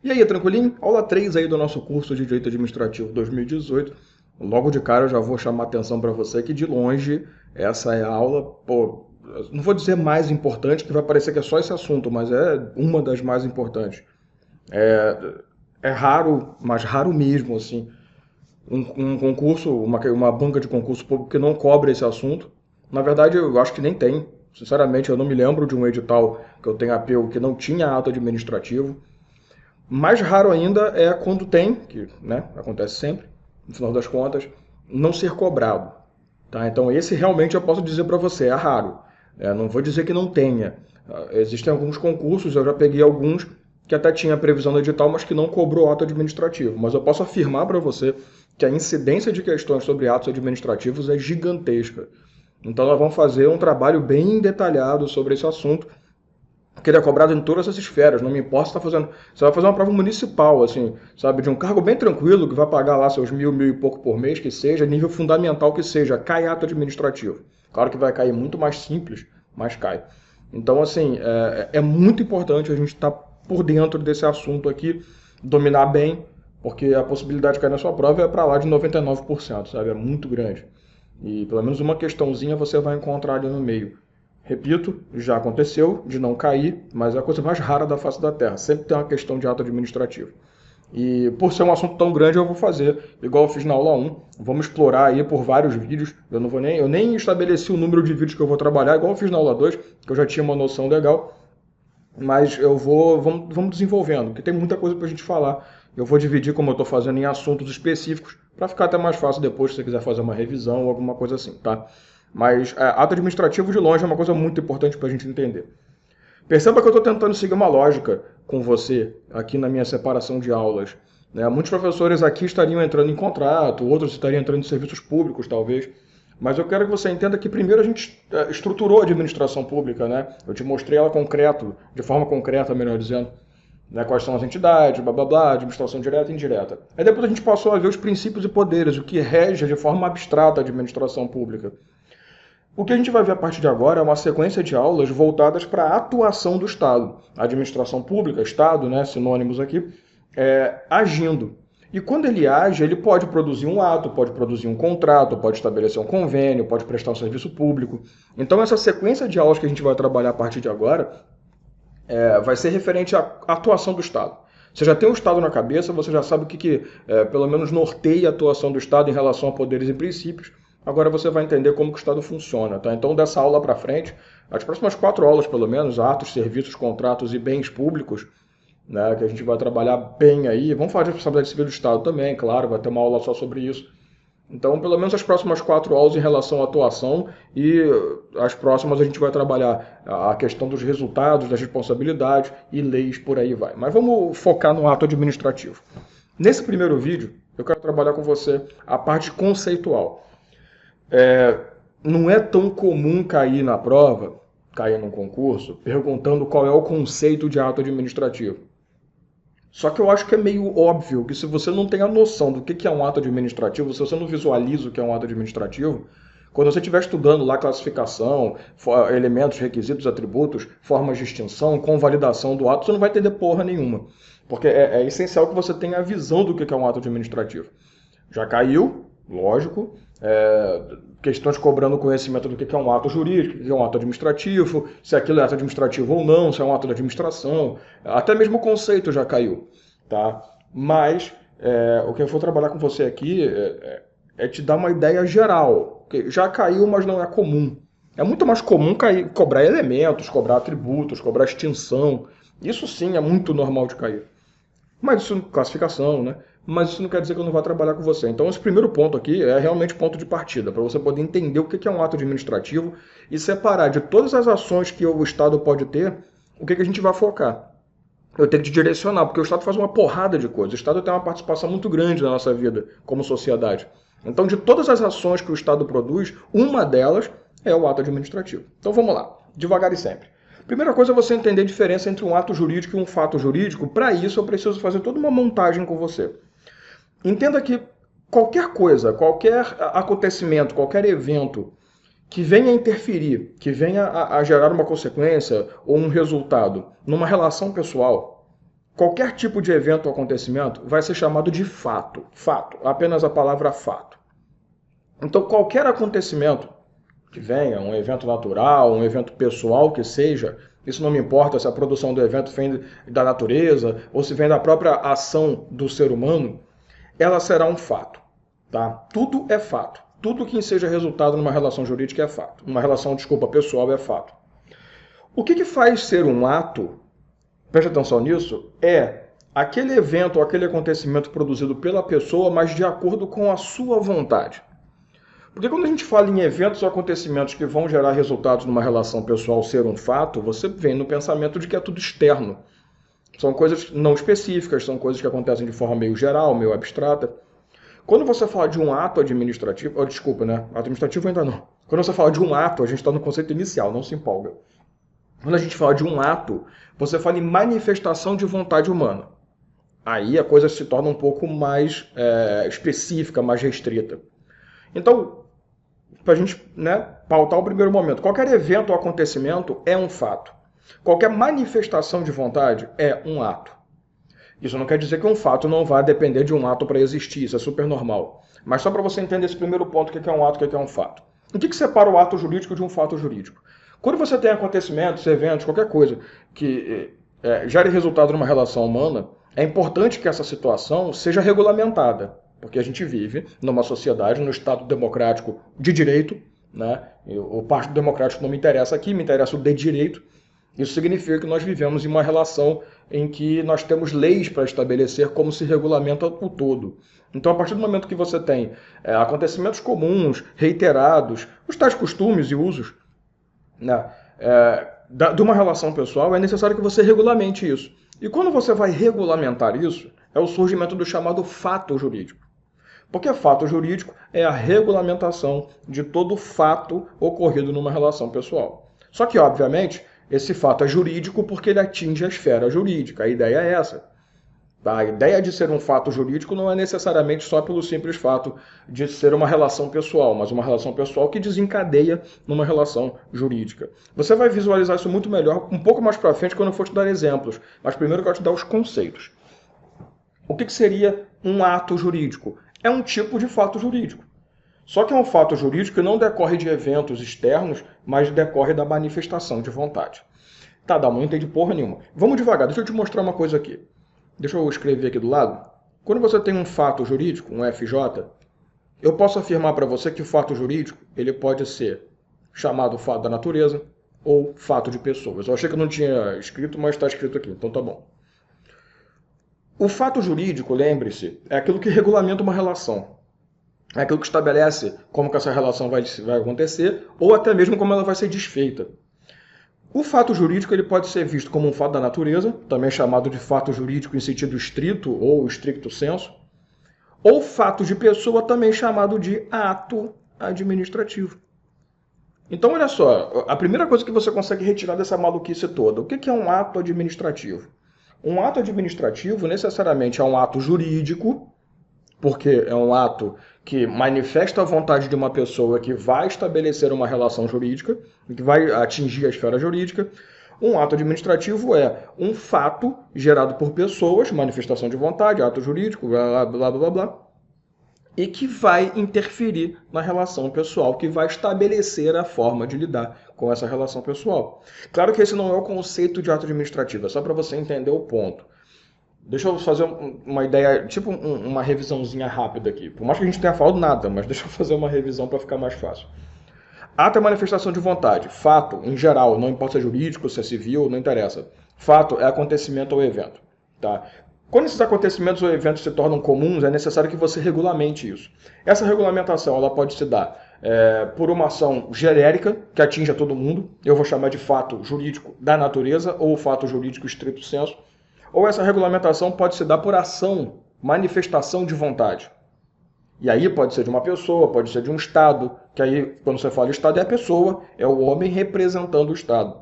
E aí, tranquilinho? Aula 3 aí do nosso curso de Direito Administrativo 2018. Logo de cara eu já vou chamar a atenção para você que de longe essa é a aula, pô, não vou dizer mais importante, que vai parecer que é só esse assunto, mas é uma das mais importantes. É raro, mas raro mesmo, assim, um concurso, uma banca de concurso público que não cobre esse assunto. Na verdade, eu acho que nem tem. Sinceramente, eu não me lembro de um edital que eu tenha apego que não tinha ato administrativo. Mais raro ainda é quando tem, que né, acontece sempre, no final das contas, não ser cobrado. Tá? Então esse realmente eu posso dizer para você, é raro. Não vou dizer que não tenha. Existem alguns concursos, eu já peguei alguns que até tinha previsão no edital, mas que não cobrou ato administrativo. Mas eu posso afirmar para você que a incidência de questões sobre atos administrativos é gigantesca. Então nós vamos fazer um trabalho bem detalhado sobre esse assunto, que ele é cobrado em todas as esferas, não me importa se está fazendo. Você vai fazer uma prova municipal, assim, sabe, de um cargo bem tranquilo, que vai pagar lá seus mil e pouco por mês, que seja, nível fundamental que seja, cai ato administrativo. Claro que vai cair muito mais simples, mas cai. Então, assim, é muito importante a gente estar por dentro desse assunto aqui, dominar bem, porque a possibilidade de cair na sua prova é para lá de 99%, sabe? É muito grande. E pelo menos uma questãozinha você vai encontrar ali no meio. Repito, já aconteceu de não cair, mas é a coisa mais rara da face da Terra. Sempre tem uma questão de ato administrativo. E por ser um assunto tão grande, eu vou fazer igual eu fiz na aula 1. Vamos explorar aí por vários vídeos. Eu nem estabeleci o número de vídeos que eu vou trabalhar, igual eu fiz na aula 2, que eu já tinha uma noção legal. Mas vamos desenvolvendo, porque tem muita coisa para a gente falar. Eu vou dividir, como eu estou fazendo, em assuntos específicos, para ficar até mais fácil depois, se você quiser fazer uma revisão ou alguma coisa assim, tá? Mas ato administrativo de longe é uma coisa muito importante para a gente entender. Perceba que eu estou tentando seguir uma lógica com você aqui na minha separação de aulas. Né? Muitos professores aqui estariam entrando em contrato, outros estariam entrando em serviços públicos, talvez. Mas eu quero que você entenda que primeiro a gente estruturou a administração pública, né? Eu te mostrei ela concreto, de forma concreta, melhor dizendo. Né? Quais são as entidades, blá blá blá, administração direta e indireta. Aí depois a gente passou a ver os princípios e poderes, o que rege de forma abstrata a administração pública. O que a gente vai ver a partir de agora é uma sequência de aulas voltadas para a atuação do Estado. A administração pública, Estado, né, sinônimos aqui, agindo. E quando ele age, ele pode produzir um ato, pode produzir um contrato, pode estabelecer um convênio, pode prestar um serviço público. Então essa sequência de aulas que a gente vai trabalhar a partir de agora vai ser referente à atuação do Estado. Você já tem o Estado na cabeça, você já sabe o que pelo menos norteia a atuação do Estado em relação a poderes e princípios. Agora você vai entender como que o Estado funciona, tá? Então, dessa aula para frente, as próximas 4 aulas, pelo menos, atos, serviços, contratos e bens públicos, né, que a gente vai trabalhar bem aí. Vamos falar de responsabilidade civil do Estado também, claro, vai ter uma aula só sobre isso. Então, pelo menos as próximas 4 aulas em relação à atuação e as próximas a gente vai trabalhar a questão dos resultados, das responsabilidades e leis, por aí vai. Mas vamos focar no ato administrativo. Nesse primeiro vídeo, eu quero trabalhar com você a parte conceitual. Não é tão comum cair na prova, cair num concurso, perguntando qual é o conceito de ato administrativo. Só que eu acho que é meio óbvio que se você não tem a noção do que é um ato administrativo, se você não visualiza o que é um ato administrativo, quando você estiver estudando lá classificação, elementos, requisitos, atributos, formas de extinção, convalidação do ato, você não vai entender porra nenhuma. Porque é essencial que você tenha a visão do que é um ato administrativo. Já caiu, lógico, questões cobrando conhecimento do que é um ato jurídico, o que é um ato administrativo, se aquilo é ato administrativo ou não, se é um ato de administração, até mesmo o conceito já caiu, tá? Mas o que eu vou trabalhar com você aqui é te dar uma ideia geral, que já caiu, mas não é comum. É muito mais comum cobrar elementos, cobrar atributos, cobrar extinção. Isso sim é muito normal de cair. Mas isso, classificação, né? Mas isso não quer dizer que eu não vá trabalhar com você. Então, esse primeiro ponto aqui é realmente ponto de partida, para você poder entender o que é um ato administrativo e separar de todas as ações que o Estado pode ter, o que a gente vai focar. Eu tenho que te direcionar, porque o Estado faz uma porrada de coisas. O Estado tem uma participação muito grande na nossa vida como sociedade. Então, de todas as ações que o Estado produz, uma delas é o ato administrativo. Então, vamos lá, devagar e sempre. Primeira coisa é você entender a diferença entre um ato jurídico e um fato jurídico. Para isso, eu preciso fazer toda uma montagem com você. Entenda que qualquer coisa, qualquer acontecimento, qualquer evento que venha interferir, que venha a gerar uma consequência ou um resultado numa relação pessoal, qualquer tipo de evento ou acontecimento vai ser chamado de fato. Fato, apenas a palavra fato. Então, qualquer acontecimento que venha, um evento natural, um evento pessoal que seja, isso não me importa se a produção do evento vem da natureza ou se vem da própria ação do ser humano, ela será um fato. Tá? Tudo é fato. Tudo que seja resultado numa relação jurídica é fato. Uma relação, pessoal é fato. O que faz ser um ato, preste atenção nisso, é aquele evento ou aquele acontecimento produzido pela pessoa, mas de acordo com a sua vontade. Porque quando a gente fala em eventos ou acontecimentos que vão gerar resultados numa relação pessoal ser um fato, você vem no pensamento de que é tudo externo. São coisas não específicas, são coisas que acontecem de forma meio geral, meio abstrata. Quando você fala de um ato administrativo, administrativo ainda não. Quando você fala de um ato, a gente está no conceito inicial, não se empolga. Quando a gente fala de um ato, você fala em manifestação de vontade humana. Aí a coisa se torna um pouco mais específica, mais restrita. Então, para a gente pautar o primeiro momento, qualquer evento ou acontecimento é um fato. Qualquer manifestação de vontade é um ato. Isso não quer dizer que um fato não vai depender de um ato para existir, isso é super normal. Mas só para você entender esse primeiro ponto, o que é um ato e o que é um fato. O que separa o ato jurídico de um fato jurídico? Quando você tem acontecimentos, eventos, qualquer coisa que gere resultado numa relação humana, é importante que essa situação seja regulamentada. Porque a gente vive numa sociedade, num Estado democrático de direito, né? O Partido Democrático não me interessa aqui, me interessa o de direito. Isso significa que nós vivemos em uma relação em que nós temos leis para estabelecer como se regulamenta o todo. Então, a partir do momento que você tem acontecimentos comuns, reiterados, os tais costumes e usos, né, de uma relação pessoal, é necessário que você regulamente isso. E quando você vai regulamentar isso, é o surgimento do chamado fato jurídico. Porque fato jurídico é a regulamentação de todo fato ocorrido numa relação pessoal. Só que, obviamente, esse fato é jurídico porque ele atinge a esfera jurídica. A ideia é essa. Tá? A ideia de ser um fato jurídico não é necessariamente só pelo simples fato de ser uma relação pessoal, mas uma relação pessoal que desencadeia numa relação jurídica. Você vai visualizar isso muito melhor um pouco mais para frente quando eu for te dar exemplos. Mas primeiro eu quero te dar os conceitos. O que seria um ato jurídico? É um tipo de fato jurídico. Só que é um fato jurídico que não decorre de eventos externos, mas decorre da manifestação de vontade. Tá, Dalma, não entendi porra nenhuma. Vamos devagar, deixa eu te mostrar uma coisa aqui. Deixa eu escrever aqui do lado. Quando você tem um fato jurídico, um FJ, eu posso afirmar para você que o fato jurídico ele pode ser chamado fato da natureza ou fato de pessoas. Eu achei que eu não tinha escrito, mas está escrito aqui, então tá bom. O fato jurídico, lembre-se, é aquilo que regulamenta uma relação. É aquilo que estabelece como que essa relação vai acontecer ou até mesmo como ela vai ser desfeita. O fato jurídico ele pode ser visto como um fato da natureza, também chamado de fato jurídico em sentido estrito ou stricto sensu, ou fato de pessoa, também chamado de ato administrativo. Então, olha só, a primeira coisa que você consegue retirar dessa maluquice toda, o que é um ato administrativo? Um ato administrativo necessariamente é um ato jurídico, porque é um ato que manifesta a vontade de uma pessoa que vai estabelecer uma relação jurídica, que vai atingir a esfera jurídica. Um ato administrativo é um fato gerado por pessoas, manifestação de vontade, ato jurídico, blá, blá, blá, blá, e que vai interferir na relação pessoal, que vai estabelecer a forma de lidar com essa relação pessoal. Claro que esse não é o conceito de ato administrativo, é só para você entender o ponto. Deixa eu fazer uma ideia, tipo uma revisãozinha rápida aqui. Por mais que a gente tenha falado nada, mas deixa eu fazer uma revisão para ficar mais fácil. Ato é manifestação de vontade. Fato, em geral, não importa se é jurídico, se é civil, não interessa. Fato é acontecimento ou evento. Tá? Quando esses acontecimentos ou eventos se tornam comuns, é necessário que você regulamente isso. Essa regulamentação ela pode se dar por uma ação genérica, que atinja todo mundo. Eu vou chamar de fato jurídico da natureza ou fato jurídico estrito sensu. Ou essa regulamentação pode se dar por ação, manifestação de vontade. E aí pode ser de uma pessoa, pode ser de um Estado, que aí, quando você fala Estado, é a pessoa, é o homem representando o Estado.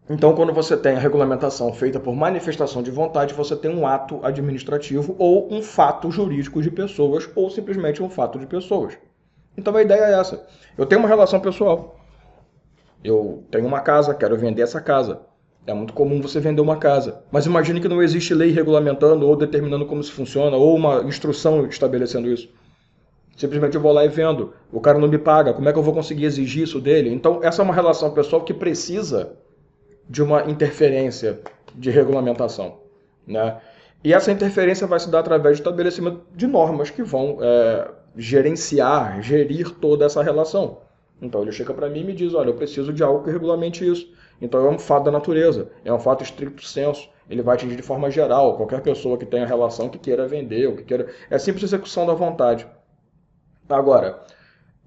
Então, quando você tem a regulamentação feita por manifestação de vontade, você tem um ato administrativo ou um fato jurídico de pessoas, ou simplesmente um fato de pessoas. Então, a ideia é essa. Eu tenho uma relação pessoal. Eu tenho uma casa, quero vender essa casa. É muito comum você vender uma casa. Mas imagine que não existe lei regulamentando ou determinando como isso funciona, ou uma instrução estabelecendo isso. Simplesmente eu vou lá e vendo. O cara não me paga, como é que eu vou conseguir exigir isso dele? Então, essa é uma relação pessoal que precisa de uma interferência de regulamentação, né? E essa interferência vai se dar através do estabelecimento de normas que vão gerenciar, gerir toda essa relação. Então ele chega para mim e me diz, olha, eu preciso de algo que regulamente isso. Então é um fato da natureza, é um fato estricto sensu. Ele vai atingir de forma geral qualquer pessoa que tenha relação, que queira vender, ou que queira... É simples execução da vontade. Agora,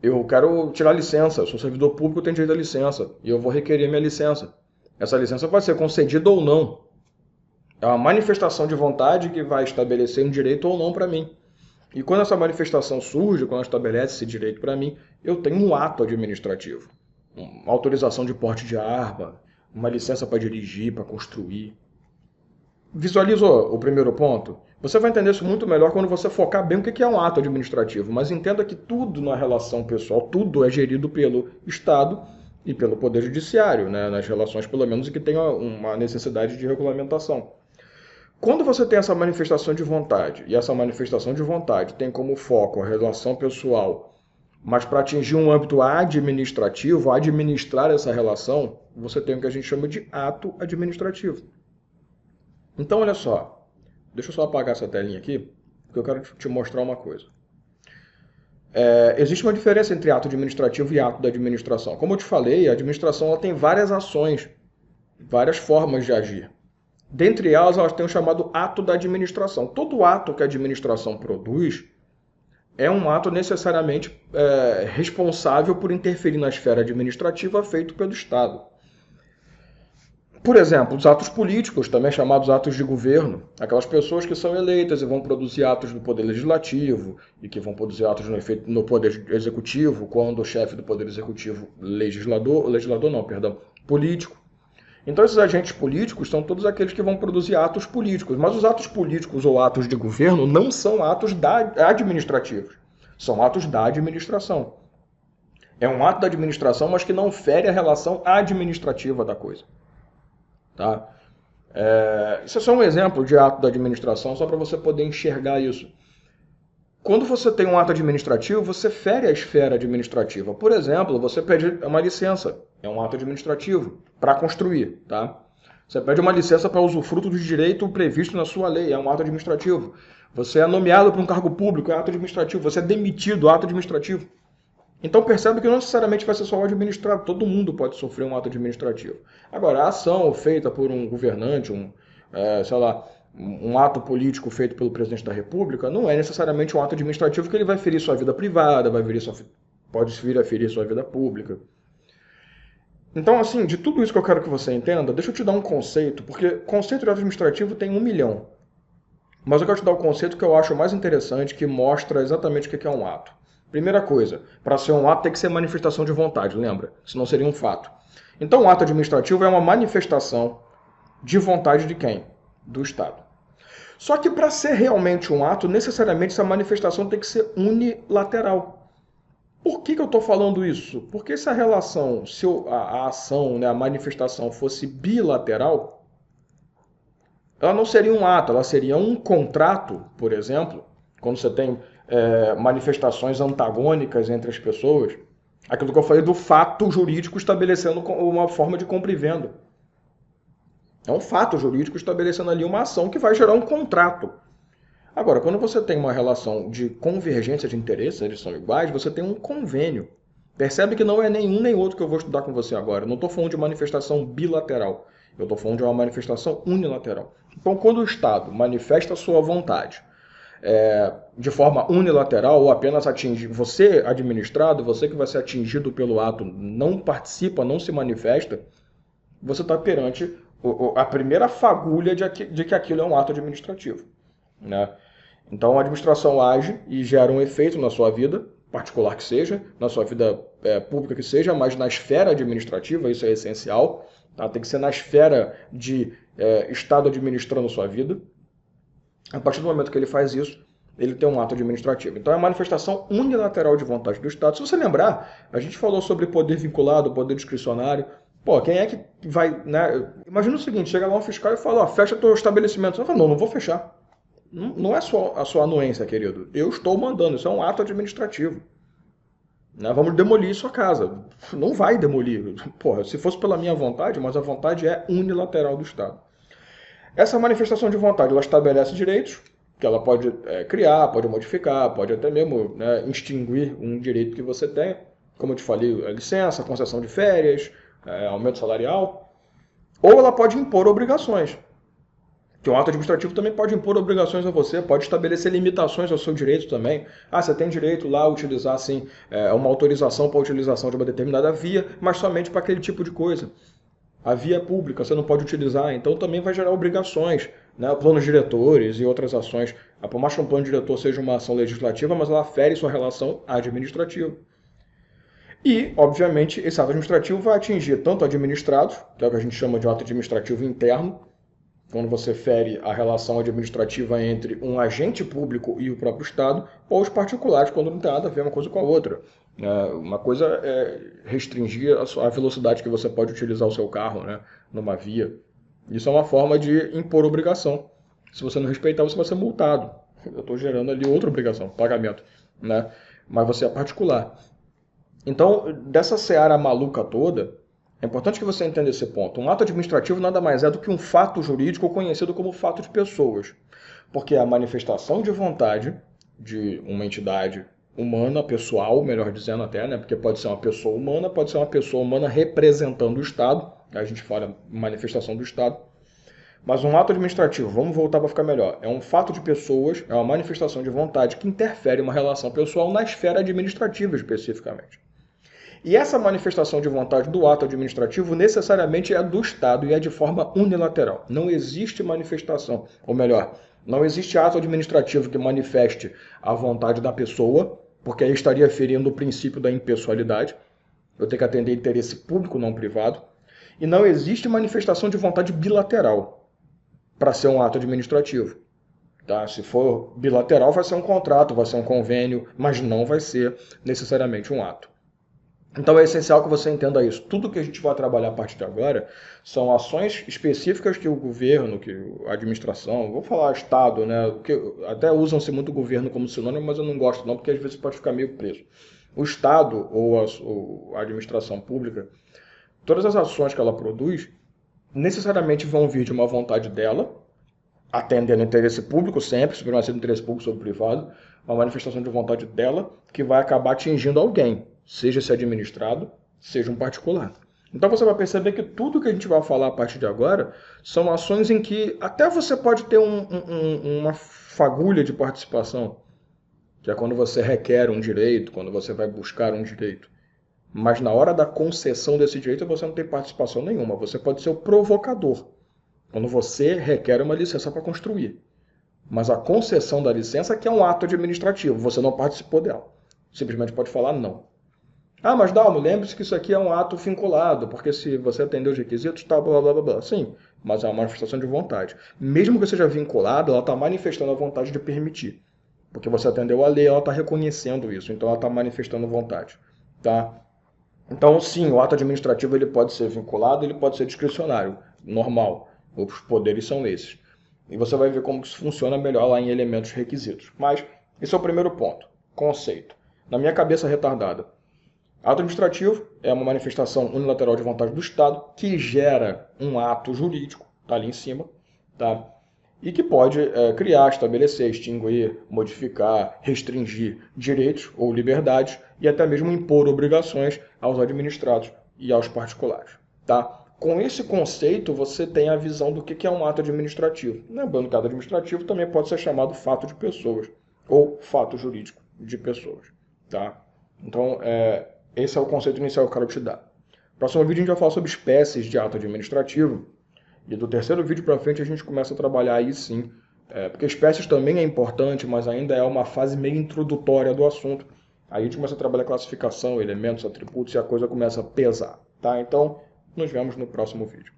eu quero tirar licença, eu sou servidor público, eu tenho direito à licença, e eu vou requerer minha licença. Essa licença vai ser concedida ou não. É uma manifestação de vontade que vai estabelecer um direito ou não para mim. E quando essa manifestação surge, quando ela estabelece esse direito para mim, eu tenho um ato administrativo. Uma autorização de porte de arma, uma licença para dirigir, para construir. Visualizou o primeiro ponto? Você vai entender isso muito melhor quando você focar bem o que é um ato administrativo. Mas entenda que tudo na relação pessoal, tudo é gerido pelo Estado e pelo Poder Judiciário, né? Nas relações, pelo menos, em que tem uma necessidade de regulamentação. Quando você tem essa manifestação de vontade, e essa manifestação de vontade tem como foco a relação pessoal, mas para atingir um âmbito administrativo, administrar essa relação, você tem o que a gente chama de ato administrativo. Então, olha só, deixa eu só apagar essa telinha aqui, porque eu quero te mostrar uma coisa. Existe uma diferença entre ato administrativo e ato da administração. Como eu te falei, a administração ela tem várias ações, várias formas de agir. Dentre elas tem o chamado ato da administração. Todo ato que a administração produz é um ato necessariamente responsável por interferir na esfera administrativa feito pelo Estado. Por exemplo, os atos políticos, também chamados atos de governo, aquelas pessoas que são eleitas e vão produzir atos no Poder Legislativo e que vão produzir atos no Poder Executivo, quando o chefe do Poder Executivo, político. Então esses agentes políticos são todos aqueles que vão produzir atos políticos, mas os atos políticos ou atos de governo não são atos administrativos, são atos da administração. É um ato da administração, mas que não fere a relação administrativa da coisa. Tá? Isso é só um exemplo de ato da administração, só para você poder enxergar isso. Quando você tem um ato administrativo, você fere a esfera administrativa. Por exemplo, você pede uma licença, é um ato administrativo, para construir. Tá? Você pede uma licença para usufruto do direito previsto na sua lei, é um ato administrativo. Você é nomeado para um cargo público, é ato administrativo. Você é demitido, ato administrativo. Então percebe que não necessariamente vai ser só o administrado, todo mundo pode sofrer um ato administrativo. Agora, a ação feita por um governante, um ato político feito pelo presidente da República, não é necessariamente um ato administrativo que ele vai ferir sua vida privada, pode vir a ferir sua vida pública. Então, assim, de tudo isso que eu quero que você entenda, deixa eu te dar um conceito, porque conceito de ato administrativo tem 1 milhão. Mas eu quero te dar o conceito que eu acho mais interessante, que mostra exatamente o que é um ato. Primeira coisa, para ser um ato tem que ser manifestação de vontade, lembra? Senão seria um fato. Então o ato administrativo é uma manifestação de vontade de quem? Do Estado. Só que para ser realmente um ato, necessariamente essa manifestação tem que ser unilateral. Por que eu estou falando isso? Porque se a relação, se a ação, né, a manifestação fosse bilateral, ela não seria um ato, ela seria um contrato, por exemplo, quando você tem manifestações antagônicas entre as pessoas, aquilo que eu falei do fato jurídico estabelecendo uma forma de compra e venda. É um fato jurídico estabelecendo ali uma ação que vai gerar um contrato. Agora, quando você tem uma relação de convergência de interesses, eles são iguais, você tem um convênio. Percebe que não é nenhum nem outro que eu vou estudar com você agora. Eu não estou falando de manifestação bilateral. Eu estou falando de uma manifestação unilateral. Então, quando o Estado manifesta a sua vontade de forma unilateral ou apenas atinge você administrado, você que vai ser atingido pelo ato, não participa, não se manifesta, você está perante a primeira fagulha de que aquilo é um ato administrativo. Né? Então a administração age e gera um efeito na sua vida, particular que seja, na sua vida pública que seja, mas na esfera administrativa, isso é essencial, tá? Tem que ser na esfera de Estado administrando a sua vida. A partir do momento que ele faz isso, ele tem um ato administrativo. Então é a manifestação unilateral de vontade do Estado. Se você lembrar, a gente falou sobre poder vinculado, poder discricionário. Pô, quem é que vai, né? Imagina o seguinte, chega lá um fiscal e fala, ó, fecha teu estabelecimento. Você fala, não, não vou fechar. Não, não é só a sua anuência, querido. Eu estou mandando, isso é um ato administrativo. Né? Vamos demolir sua casa. Não vai demolir. Porra, se fosse pela minha vontade, mas a vontade é unilateral do Estado. Essa manifestação de vontade, ela estabelece direitos, que ela pode criar, pode modificar, pode até mesmo, né, extinguir um direito que você tem, como eu te falei, a licença, concessão de férias, aumento salarial, ou ela pode impor obrigações. Que um ato administrativo também pode impor obrigações a você, pode estabelecer limitações ao seu direito também. Ah, você tem direito lá a utilizar assim, uma autorização para a utilização de uma determinada via, mas somente para aquele tipo de coisa. A via pública você não pode utilizar, então também vai gerar obrigações, né? Planos diretores e outras ações. Por mais que um plano diretor seja uma ação legislativa, mas ela fere sua relação administrativa. E, obviamente, esse ato administrativo vai atingir tanto administrados, que é o que a gente chama de ato administrativo interno, quando você fere a relação administrativa entre um agente público e o próprio Estado, ou os particulares, quando não tem nada a ver uma coisa com a outra. Uma coisa é restringir a velocidade que você pode utilizar o seu carro, né, numa via. Isso é uma forma de impor obrigação. Se você não respeitar, você vai ser multado. Eu estou gerando ali outra obrigação, pagamento. Né? Mas você é particular. Então, dessa seara maluca toda, é importante que você entenda esse ponto. Um ato administrativo nada mais é do que um fato jurídico conhecido como fato de pessoas. Porque é a manifestação de vontade de uma entidade humana, pessoal, melhor dizendo até, né? Porque pode ser uma pessoa humana, pode ser uma pessoa humana representando o Estado. A gente fala manifestação do Estado. Mas um ato administrativo, vamos voltar para ficar melhor, é um fato de pessoas, é uma manifestação de vontade que interfere em uma relação pessoal na esfera administrativa especificamente. E essa manifestação de vontade do ato administrativo necessariamente é do Estado e é de forma unilateral. Não existe manifestação, ou melhor, não existe ato administrativo que manifeste a vontade da pessoa, porque aí estaria ferindo o princípio da impessoalidade. Eu tenho que atender interesse público, não privado. E não existe manifestação de vontade bilateral para ser um ato administrativo. Tá? Se for bilateral, vai ser um contrato, vai ser um convênio, mas não vai ser necessariamente um ato. Então é essencial que você entenda isso. Tudo que a gente vai trabalhar a partir de agora são ações específicas que o governo, que a administração, vou falar Estado, né? Porque até usam-se muito governo como sinônimo, mas eu não gosto não, porque às vezes pode ficar meio preso. O Estado ou a administração pública, todas as ações que ela produz, necessariamente vão vir de uma vontade dela, atendendo interesse público sempre, supremacia do interesse público sobre o privado, uma manifestação de vontade dela que vai acabar atingindo alguém, seja esse administrado, seja um particular. Então você vai perceber que tudo que a gente vai falar a partir de agora são ações em que até você pode ter uma fagulha de participação, que é quando você requer um direito, quando você vai buscar um direito. Mas na hora da concessão desse direito você não tem participação nenhuma, você pode ser o provocador, quando você requer uma licença para construir. Mas a concessão da licença que é um ato administrativo, você não participou dela. Simplesmente pode falar não. Ah, mas Dalmo, lembre-se que isso aqui é um ato vinculado, porque se você atender os requisitos, tá, blá, blá, blá, blá. Sim, mas é uma manifestação de vontade. Mesmo que seja vinculado, ela está manifestando a vontade de permitir. Porque você atendeu a lei, ela está reconhecendo isso, então ela está manifestando vontade. Tá? Então, sim, o ato administrativo ele pode ser vinculado, ele pode ser discricionário, normal. Os poderes são esses. E você vai ver como isso funciona melhor lá em elementos requisitos. Mas esse é o primeiro ponto, conceito. Na minha cabeça retardada, ato administrativo é uma manifestação unilateral de vontade do Estado que gera um ato jurídico, está ali em cima, tá? E que pode criar, estabelecer, extinguir, modificar, restringir direitos ou liberdades e até mesmo impor obrigações aos administrados e aos particulares. Tá? Com esse conceito, você tem a visão do que é um ato administrativo. Lembrando que ato administrativo também pode ser chamado fato de pessoas ou fato jurídico de pessoas. Tá? Então, esse é o conceito inicial que eu quero te dar. No próximo vídeo a gente vai falar sobre espécies de ato administrativo. E do terceiro vídeo para frente a gente começa a trabalhar aí sim. Porque espécies também é importante, mas ainda é uma fase meio introdutória do assunto. Aí a gente começa a trabalhar classificação, elementos, atributos e a coisa começa a pesar. Tá? Então, nos vemos no próximo vídeo.